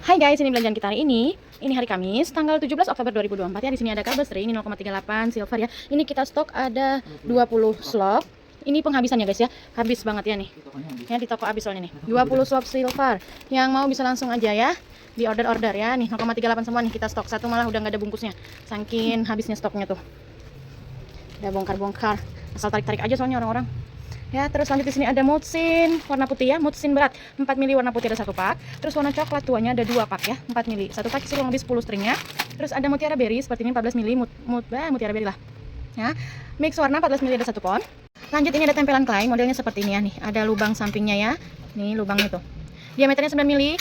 Hai guys, ini belanjaan kita hari ini. Ini hari Kamis, tanggal 17 Oktober 2024 ya. Di sini ada Carbastri, ini 0,38 silver ya. Ini kita stok ada 20 slot. Ini penghabisan ya guys ya. Habis banget ya nih. Ya di toko habis soalnya nih. 20 slot silver. Yang mau bisa langsung aja ya. Di order-order ya. Nih 0,38 semua nih kita stok. Satu malah udah nggak ada bungkusnya. Saking habisnya stoknya tuh. Udah bongkar-bongkar. Asal tarik-tarik aja soalnya orang-orang. Ya, terus lanjut di sini ada Mutsin warna putih ya, Mutsin berat 4 mili warna putih ada satu pak. Terus warna coklat tuanya ada 2 pak ya, 4 mili. Satu pak isi kurang lebih 10 stringnya. Terus ada mutiara berry seperti ini 14 mili, mutiara berry lah. Ya. Mix warna 14 mili ada 1 pon. Lanjut ini ada tempelan clay, modelnya seperti ini ya nih. Ada lubang sampingnya ya. Nih lubangnya tuh. Diameternya 9 mili.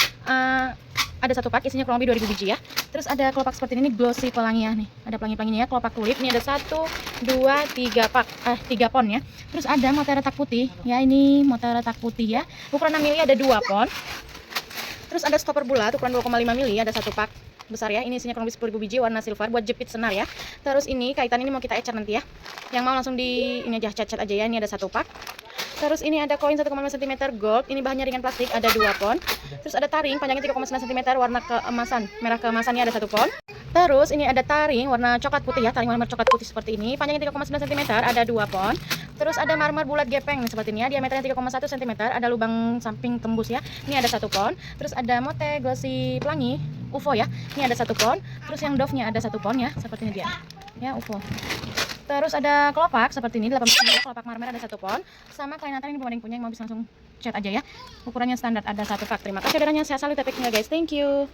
Ada 1 pak, isinya kurang lebih 2000 biji ya. Terus ada kelopak seperti ini glossy pelangi ya nih. Ada pelangi-pelanginya ya, kelopak tulip. Ini ada 1, 2, 3 pak, 3 pon ya. Terus ada mutiara tak putih. Ya ini mutiara tak putih ya. Ukuran 6 mili ada 2 pon. Terus ada stopper bulat ukuran 2,5 mili ada 1 pak besar ya. Ini isinya kurang lebih 10.000 biji warna silver buat jepit senar ya. Terus ini kaitan ini mau kita ecer nanti ya. Yang mau langsung di ini aja cat-cat aja ya. Ini ada 1 pak. Terus ini ada koin 1,5 cm gold, ini bahannya ringan plastik, ada 2 pon. Terus ada taring panjangnya 3,9 cm warna keemasan, merah keemasannya ada 1 pon. Terus ini ada taring warna coklat putih ya, taring warna coklat putih seperti ini, panjangnya 3,9 cm ada 2 pon. Terus ada marmer bulat gepeng nih, seperti ini ya, diameternya 3,1 cm, ada lubang samping tembus ya. Ini ada 1 pon. Terus ada mote glossy pelangi UFO ya, ini ada 1 pon. Terus yang dove-nya ada 1 pon ya, seperti ini dia. Ya, UFO. Terus ada kelopak seperti ini 18 mili, kelopak marmer ada 1 pon. Sama klien antar ini pemain punya yang mau bisa langsung chat aja ya. Ukurannya standar ada 1 pak. Terima kasih saudaranya, saya selalu tapik guys. Thank you.